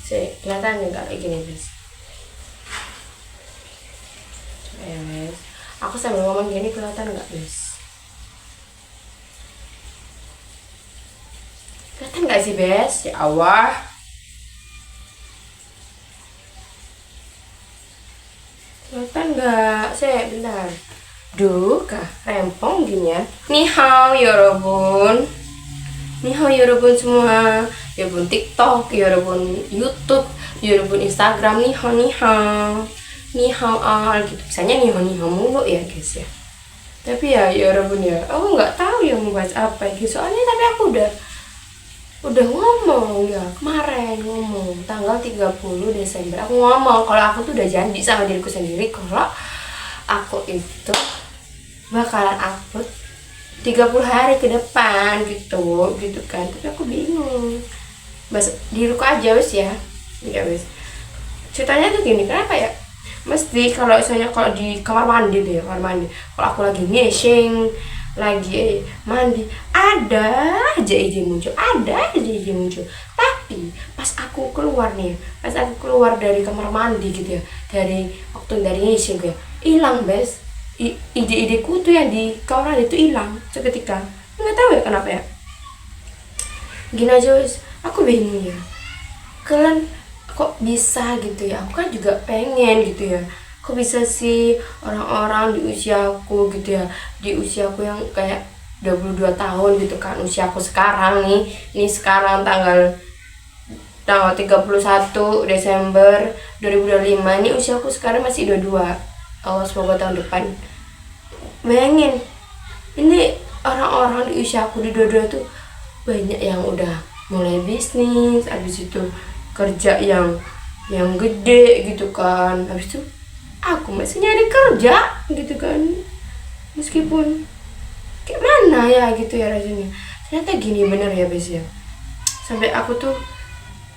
Kelihatan nggak kayak gini guys? Ya guys, aku sambil ngomong gini kelihatan nggak guys? Kelihatan nggak sih guys? Ya Allah. Kelihatan nggak? Bentar. Duh, kah rempong gini ya. Ni hao yorobun. Ni hao yorobun semua. Yorobun TikTok, yorobun YouTube, yorobun Instagram. Ni hao ni hao. Ni hao al gitu. Misalnya ni hao mulu ya guys ya. Tapi ya yorobun ya. Aku nggak tahu yang membahas apa gitu. Soalnya tapi aku udah ngomong ya kemarin, ngomong tanggal 30 Desember aku ngomong kalau aku tuh udah janji sama diriku sendiri kalau aku itu bakalan upload 30 hari ke depan gitu kan. Tapi aku bingung bahas diriku aja wis ya wis. Ceritanya tuh gini, kenapa ya mesti kalau misalnya kalau di kamar mandi deh, kalau aku lagi ngesing lagi mandi ada aja ide muncul, tapi pas aku keluar dari kamar mandi gitu ya, dari ngising ya hilang bes, ide-ideku tuh yang di kamar mandi itu hilang seketika, nggak tahu ya kenapa ya. Gini aja wes, aku bingung ya, kalian kok bisa gitu ya, aku kan juga pengen gitu ya. Kok bisa sih orang-orang di usiaku gitu ya, di usiaku yang kayak 22 tahun gitu kan, usiaku sekarang ini sekarang tanggal 31 Desember 2025, ini usiaku sekarang masih 22. Allah semoga tahun depan. Bayangin, ini orang-orang di usiaku di 22 tuh banyak yang udah mulai bisnis, habis itu kerja yang gede gitu kan, habis itu aku masih nyari kerja gitu kan, meskipun kayak mana ya gitu ya rasanya. Ternyata gini bener ya bes ya, sampai aku tuh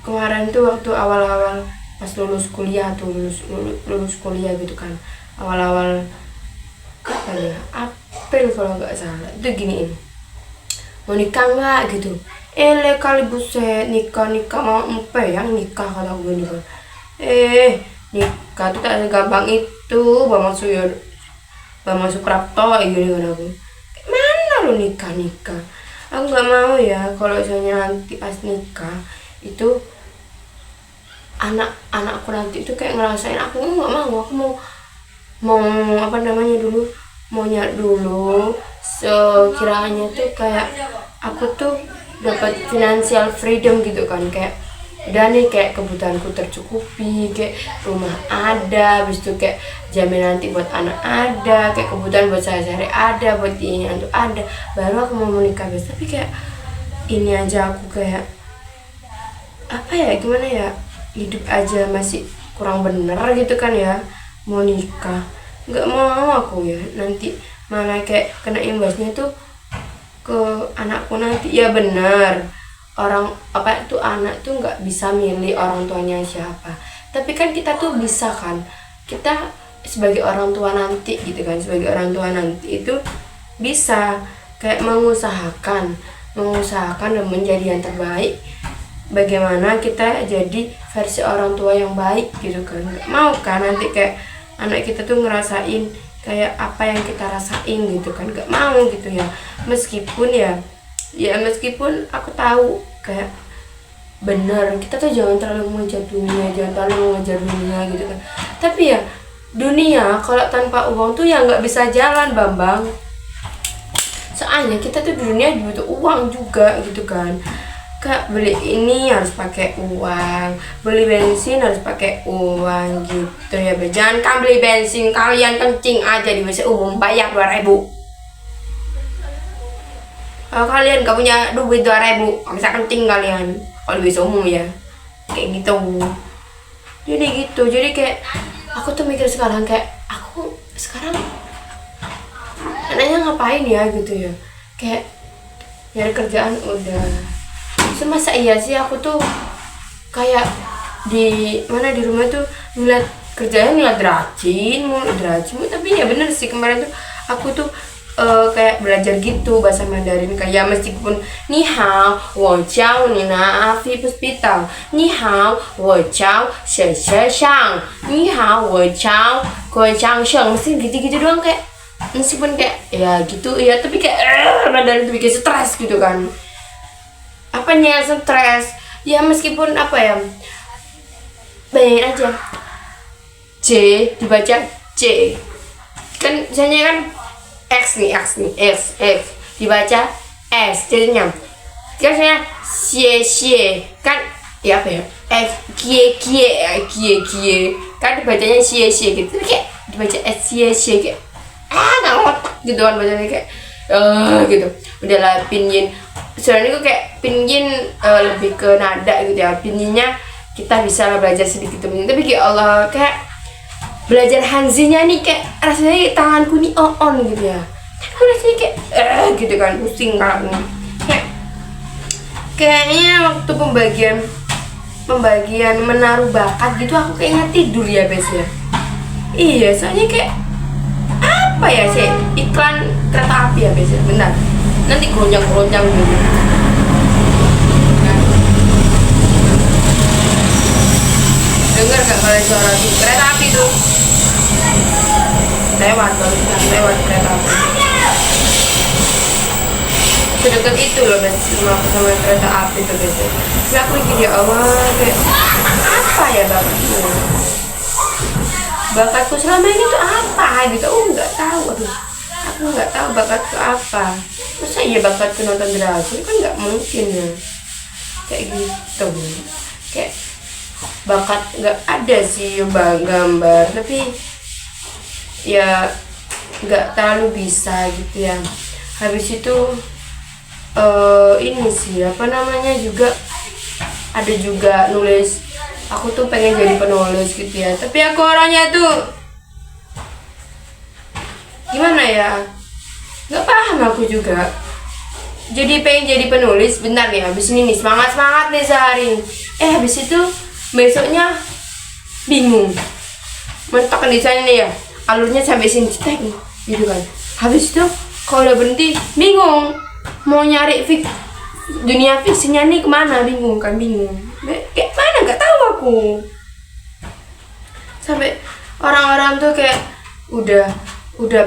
kemarin tuh waktu awal-awal pas lulus kuliah gitu kan, awal-awal kapan ya, April kalau nggak salah itu giniin, mau nikah nggak gitu, kali buset nikah mau yang nikah kata gue nih kan. Nikah tuh tak segampang itu, Bang Suprapto gini kan aku. Mana lu nikah? Aku nggak mau ya kalau misalnya nanti pas nikah itu anak-anakku nanti itu kayak ngerasain aku nggak mau. Aku mau apa namanya dulu, mau nyari dulu sekiranya tuh kayak aku tuh dapat financial freedom gitu kan, kayak udah nih kayak kebutuhanku tercukupi, kayak rumah ada, habis itu kayak jaminan nanti buat anak ada, kayak kebutuhan buat sehari-hari ada, buat ini itu ada, baru aku mau menikah guys. Tapi kayak ini aja aku kayak apa ya, gimana ya, hidup aja masih kurang bener gitu kan ya, mau nikah nggak mau aku ya, nanti malah kayak kena imbasnya tuh ke anakku nanti. Ya bener, orang apa itu anak tuh nggak bisa milih orang tuanya siapa, tapi kan kita tuh bisa kan, kita sebagai orang tua nanti gitu kan, sebagai orang tua nanti itu bisa kayak mengusahakan dan menjadi yang terbaik, bagaimana kita jadi versi orang tua yang baik gitu kan. Nggak mau kan nanti kayak anak kita tuh ngerasain kayak apa yang kita rasain gitu kan, nggak mau gitu ya. Meskipun aku tahu kayak bener kita tuh jangan terlalu mengejar dunia gitu kan, tapi ya dunia kalau tanpa uang tuh ya nggak bisa jalan Bambang. Soalnya kita tuh di dunia butuh uang juga gitu kan, Kak, beli ini harus pakai uang, beli bensin harus pakai uang gitu ya. Jangan kan beli bensin kalian kencing aja di WC umum bayar 2.000. Kalau kalian gak punya duit 2.000, gak bisa kencing kalian kalau di WC umum ya, kayak gitu. Jadi kayak aku tuh mikir sekarang, kayak aku sekarang anaknya ngapain ya gitu ya, kayak nyari kerjaan udah. Masa iya sih aku tuh kayak di rumah tuh ngeliat kerjanya, ngeliat rajin, tapi ya bener sih kemarin tuh aku tuh kayak belajar gitu bahasa Mandarin, kayak meskipun ni hao wo jiao ni na afi hospital, ni hao wo jiao she she shang, ni hao wo jiao guo jiang sheng, mesti gitu-gitu doang, kayak meskipun kayak ya gitu ya, tapi kayak Mandarin itu bikin stres gitu kan. Apanya stres ya, meskipun apa ya, bayangin aja J dibaca C kan, misalnya kan X nih X dibaca S jadinya kan, misalnya xie kan ya apa ya, X kie kan dibacanya xie gitu, tapi kayak dibaca S xie kayak nggak ngotak gitu kan bacanya, kayak gitu. Udahlah pinyin, sebenarnya gue kayak pinyin lebih ke nada gitu ya, pinyinnya kita bisa lah belajar sedikit demi, tapi kayak Allah kayak belajar Hanzinya nih kayak rasanya tanganku nih on gitu ya, aku rasanya kayak gitu kan, pusing kan, kayaknya waktu pembagian menaruh bakat gitu aku kayaknya tidur ya biasanya. Iya, soalnya kayak apa ya sih, iklan kereta api ya biasanya, benar nanti goncang gitu. Dengar gak kalian suara kereta api tuh lewat kereta api sedekat itu loh guys, sama kereta api tuh guys. Tapi aku mikir ya Allah, kayak apa ya bakatku selama ini tuh apa gitu. Nggak tahu, aku nggak tahu bakatku apa. Masa iya bakatku nonton dragon, kan nggak mungkin ya kayak gitu. Kayak bakat nggak ada sih bang, gambar, tapi ya nggak terlalu bisa gitu ya. Habis itu ini sih apa namanya, juga ada juga nulis, aku tuh pengen jadi penulis gitu ya, tapi aku orangnya tuh gimana ya, nggak paham aku juga. Jadi pengen jadi penulis, bentar nih habis ini nih semangat nih sehari, habis itu besoknya bingung, mentok di sana nih ya, alurnya sampai sini cetek gitu kan. Habis itu kalau udah berhenti bingung mau nyari dunia fiksinya nih kemana, bingung kayak mana, nggak tahu aku. Sampai orang-orang tuh kayak udah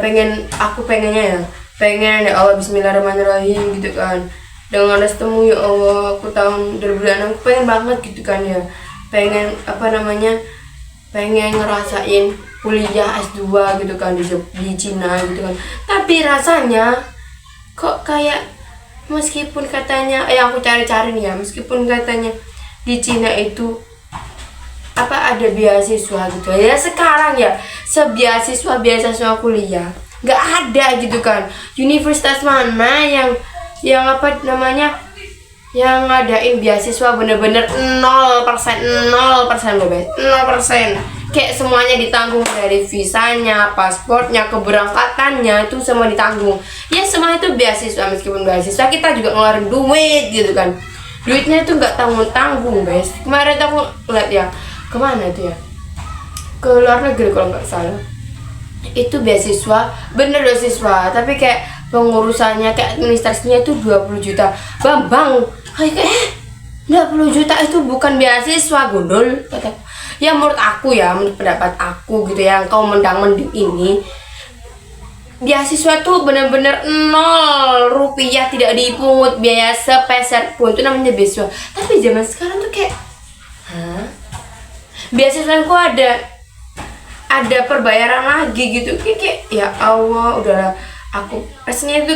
pengennya ya Allah bismillahirrahmanirrahim gitu kan, dengan restumu ya Allah, aku tahun 2006 aku pengen banget gitu kan ya, pengen apa namanya, pengen ngerasain kuliah S2 gitu kan di Cina gitu kan. Tapi rasanya kok kayak meskipun katanya aku cari-cari nih ya, meskipun katanya di Cina itu apa ada beasiswa gitu ya, sekarang ya beasiswa kuliah nggak ada gitu kan. Universitas mana yang apa namanya, yang ngadain beasiswa bener-bener 0% loh guys, 0%. Kayak semuanya ditanggung, dari visanya, paspornya, keberangkatannya itu semua ditanggung. Ya semua itu beasiswa, meskipun beasiswa kita juga ngeluarin duit gitu kan. Duitnya itu nggak tanggung guys. Kemarin aku lihat ya, kemana tuh ya, ke luar negeri kalau nggak salah. Itu beasiswa, bener beasiswa, tapi kayak pengurusannya, kayak administrasinya itu 20 juta. Bang, kayak 20 juta itu bukan beasiswa, gondol kata. Ya menurut aku ya, menurut pendapat aku gitu ya, kau mendang-mending ini beasiswa tuh bener-bener 0 rupiah, tidak dipungut biaya sepeser pun, itu namanya beasiswa. Tapi zaman sekarang tuh kayak beasiswa ku ada perbayaran lagi gitu, kayak ya Allah, udahlah. Aku rasanya itu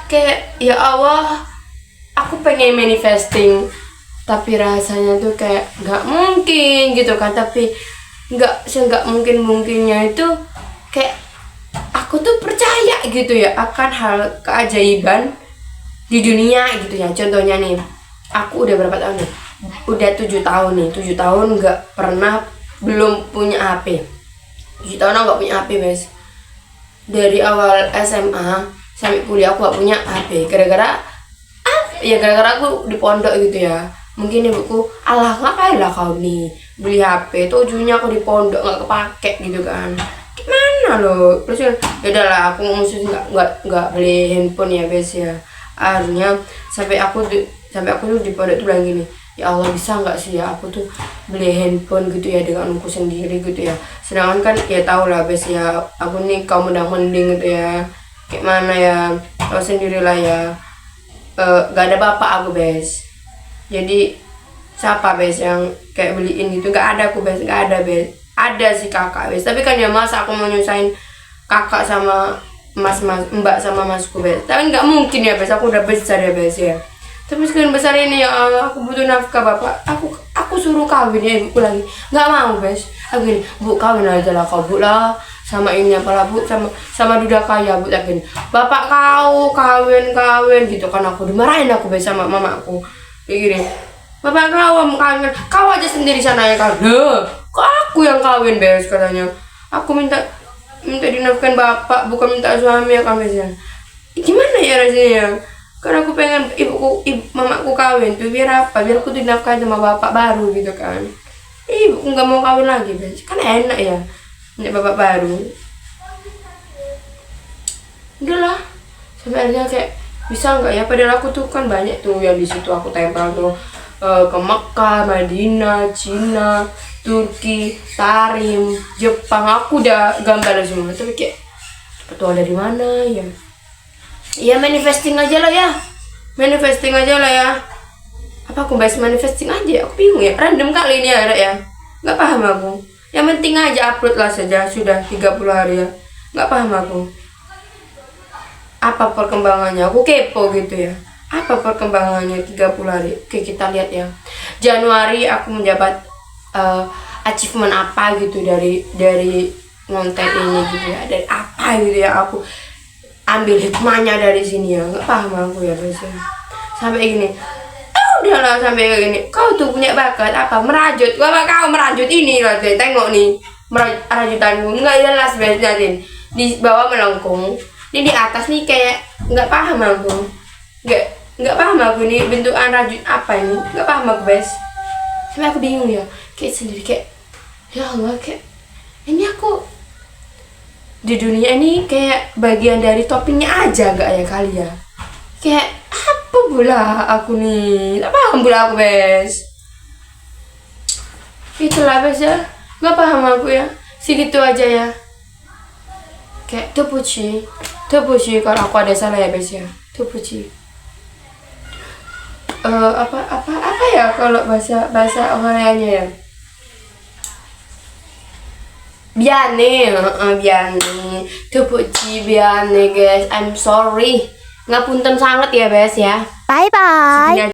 kayak ya Allah, aku pengen manifesting, tapi rasanya tuh kayak nggak mungkin gitu kan. Tapi nggak mungkinnya itu kayak aku tuh percaya gitu ya akan hal keajaiban di dunia gitu ya. Contohnya nih, aku udah berapa tahun nih, udah 7 tahun nih, 7 tahun nggak pernah, belum punya HP. 7 tahun aku nggak punya HP guys. Dari awal SMA sampai kuliah aku gak punya HP, gara-gara aku di pondok gitu ya. Mungkin ibuku, alah ngapain lah kau nih beli HP, tujuannya aku di pondok gak kepake gitu kan. Gimana gimana loh, terus ya udahlah aku maksudnya nggak beli handphone ya guys ya. Akhirnya sampai aku tuh di pondok tuh bilang gini, ya Allah bisa nggak sih ya aku tuh beli handphone gitu ya dengan aku sendiri gitu ya, sedangkan kan ya tau lah guys ya aku nih kaum mendang-mending gitu ya, kayak mana ya tau sendirilah ya. Gak ada bapak aku guys, jadi siapa bes yang kayak beliin gitu, gak ada aku bes, gak ada bes. Ada sih kakak bes, tapi kan ya masa aku mau nyusahin kakak sama mbak sama masku bes, tapi nggak mungkin ya bes, aku udah besar ya bes ya. Tapi sekian besar ini ya Allah, aku butuh nafkah bapak, aku suruh kawin ya ibuku lagi, nggak mau bes. Aku gini, bu kawin aja lah kau bu lah, sama ini apalah bu, sama duda kaya bu, tapi bapak kau kawin gitu kan, aku dimarahin aku bes sama mamaku kayak gini. Bapak kau mau kawin, kau aja sendiri sana ya kawin. Kok aku yang kawin bes katanya. Aku minta dinafkahin bapak, bukan minta suami ya kami sih. Gimana ya rasanya? Karena aku pengen mamaku kawin tuh biar apa? Biar aku dinafkahin sama bapak baru gitu kan. Ibuku nggak mau kawin lagi bes. Kan enak ya, punya bapak baru. Udahlah, sampai akhirnya kayak bisa nggak ya? Padahal aku tuh kan banyak tuh yang di situ aku tempel tuh. Ke Mekah, Madinah, Cina, Turki, Tarim, Jepang, aku udah gambar semua. Tapi kayak petua dari mana ya? Ya manifesting aja lah ya, Apa aku bahas manifesting aja? Aku bingung ya, random kali ini ada ya. Nggak paham aku. Yang penting aja upload lah saja, sudah 30 hari ya. Nggak paham aku. Apa perkembangannya? Aku kepo gitu ya. Apa perkembangannya 30 hari? Oke, kita lihat ya. Januari aku menjabat achievement apa gitu dari konten ini gitu ya. Dari apa gitu ya, aku ambil hikmahnya dari sini ya. Nggak paham aku ya biasanya. Sampai gini. Udahlah sampai gini. Kau tuh punya bakat apa? Merajut. Bapak kau merajut ini loh. Tengok nih. Rajutanku nggak jelas biasanya Din. Di bawah melengkung. Ini di atas nih kayak nggak paham aku. Nggak paham aku nih bentukan rajut apa ini, nggak paham aku bes. Sampai aku bingung ya, kayak sendiri kayak ya Allah, kayak ini aku di dunia ini kayak bagian dari toppingnya aja nggak ya kali ya, kayak apa pula aku nih, nggak paham pula aku bes. Itulah bes ya, nggak paham aku ya, segitu aja ya. Kayak tepuci kalau aku ada salah ya bes ya, tepuci. Apa ya kalau bahasa Koreanya ya? Biane, biane. Tepuci biane guys. I'm sorry. Ngapunten sangat ya guys ya. Bye bye.